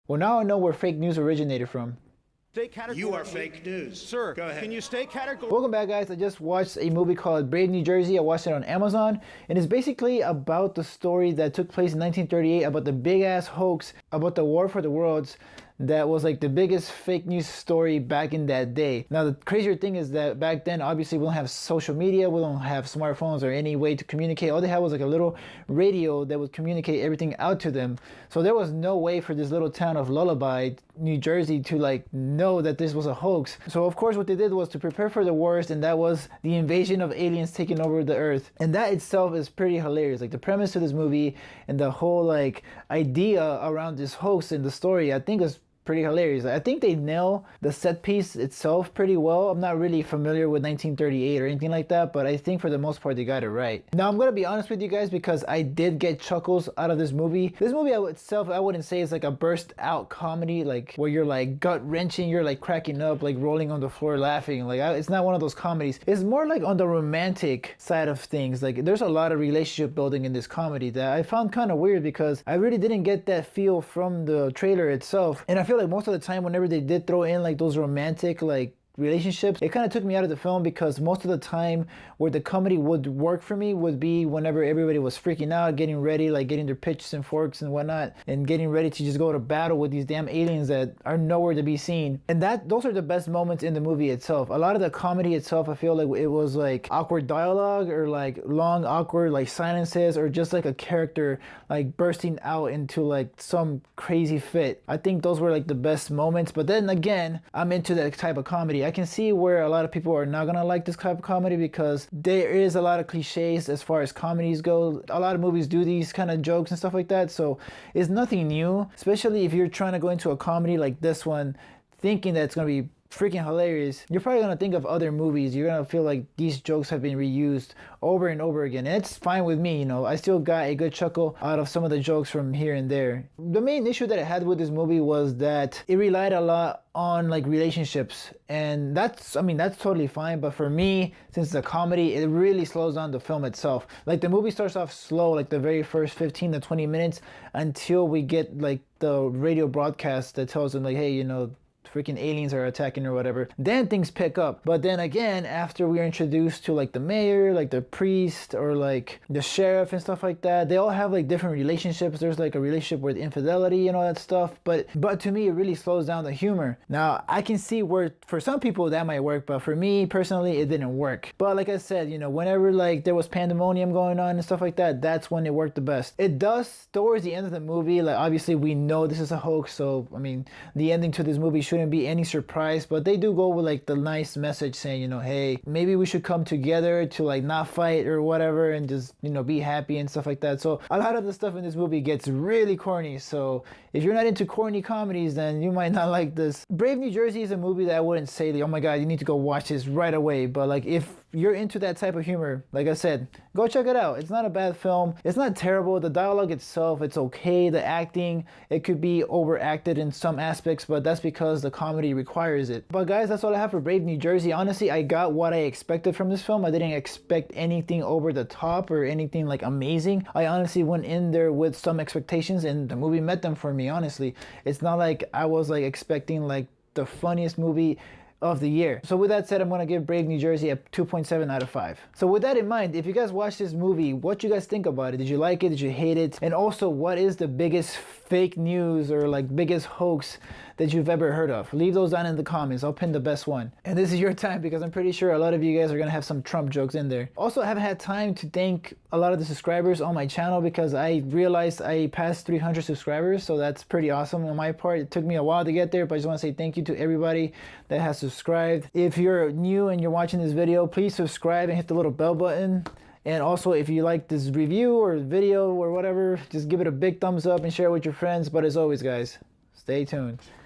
Well, now I know where fake news originated from. You are fake news. Sir, go ahead. Can you stay categorical? Welcome back, guys. I just watched a movie called Brave New Jersey. I watched it on Amazon, and it's basically about the story that took place in 1938 about the big ass hoax about the War for the Worlds. That was like the biggest fake news story back in that day. Now the crazier thing is that back then, obviously we don't have social media, we don't have smartphones or any way to communicate. All they had was like a little radio that would communicate everything out to them. So there was no way for this little town of Lullaby, New Jersey, to like know that this was a hoax. So of course what they did was to prepare for the worst, and that was the invasion of aliens taking over the earth. And that itself is pretty hilarious. Like the premise of this movie and the whole like idea around this hoax and the story, I think is pretty hilarious. I think they nail the set piece itself pretty well. I'm not really familiar with 1938 or anything like that, but I think for the most part they got it right. Now I'm gonna be honest with you guys, because I did get chuckles out of this movie. This movie itself, I wouldn't say it's like a burst out comedy, like where you're like gut wrenching, you're like cracking up, like rolling on the floor laughing. Like it's not one of those comedies. It's more like on the romantic side of things. Like there's a lot of relationship building in this comedy that I found kind of weird, because I really didn't get that feel from the trailer itself. And I feel like most of the time whenever they did throw in like those romantic like relationships, it kind of took me out of the film, because most of the time where the comedy would work for me would be whenever everybody was freaking out, getting ready, like getting their pitches and forks and whatnot, and getting ready to just go to battle with these damn aliens that are nowhere to be seen. And those are the best moments in the movie itself. A lot of the comedy itself, I feel like it was like awkward dialogue, or like long awkward like silences, or just like a character like bursting out into like some crazy fit. I think those were like the best moments. But then again, I'm into that type of comedy. I can see where a lot of people are not gonna like this type of comedy, because there is a lot of cliches as far as comedies go. A lot of movies do these kind of jokes and stuff like that, so it's nothing new, especially if you're trying to go into a comedy like this one thinking that it's gonna be freaking hilarious. You're probably gonna think of other movies. You're gonna feel like these jokes have been reused over and over again, and it's fine with me. You know, I still got a good chuckle out of some of the jokes from here and there. The main issue that I had with this movie was that it relied a lot on like relationships, and that's totally fine. But for me, since it's a comedy, it really slows down the film itself. Like the movie starts off slow, like the very first 15 to 20 minutes, until we get like the radio broadcast that tells them like, hey, you know, freaking aliens are attacking or whatever. Then things pick up. But then again, after we're introduced to like the mayor, like the priest, or like the sheriff and stuff like that, they all have like different relationships. There's like a relationship with infidelity and all that stuff, but to me it really slows down the humor. Now I can see where for some people that might work, but for me personally it didn't work. But like I said, you know, whenever like there was pandemonium going on and stuff like that, that's when it worked the best. It does towards the end of the movie, like obviously we know this is a hoax, so I mean the ending to this movie shouldn't be any surprise, but they do go with like the nice message saying, you know, hey, maybe we should come together to like not fight or whatever, and just, you know, be happy and stuff like that. So a lot of the stuff in this movie gets really corny, so if you're not into corny comedies, then you might not like this. Brave New Jersey is a movie that I wouldn't say like, oh my god, you need to go watch this right away, but like if you're into that type of humor, like I said, go check it out. It's not a bad film. It's not terrible. The dialogue itself, it's okay. The acting, it could be overacted in some aspects, but that's because the comedy requires it. But guys, that's all I have for Brave New Jersey. Honestly, I got what I expected from this film. I didn't expect anything over the top or anything like amazing. I honestly went in there with some expectations, and the movie met them for me, honestly. It's not like I was like expecting like the funniest movie of the year. So with that said, I'm gonna give Brave New Jersey a 2.7 out of 5. So with that in mind, if you guys watched this movie, what you guys think about it? Did you like it? Did you hate it? And also, what is the biggest fake news or like biggest hoax that you've ever heard of? Leave those down in the comments. I'll pin the best one. And this is your time, because I'm pretty sure a lot of you guys are gonna have some Trump jokes in there. Also, I haven't had time to thank a lot of the subscribers on my channel, because I realized I passed 300 subscribers, so that's pretty awesome on my part. It took me a while to get there, but I just want to say thank you to everybody that has subscribed. If you're new and you're watching this video, please subscribe and hit the little bell button. And also, if you like this review or video or whatever, just give it a big thumbs up and share it with your friends. But as always, guys, stay tuned.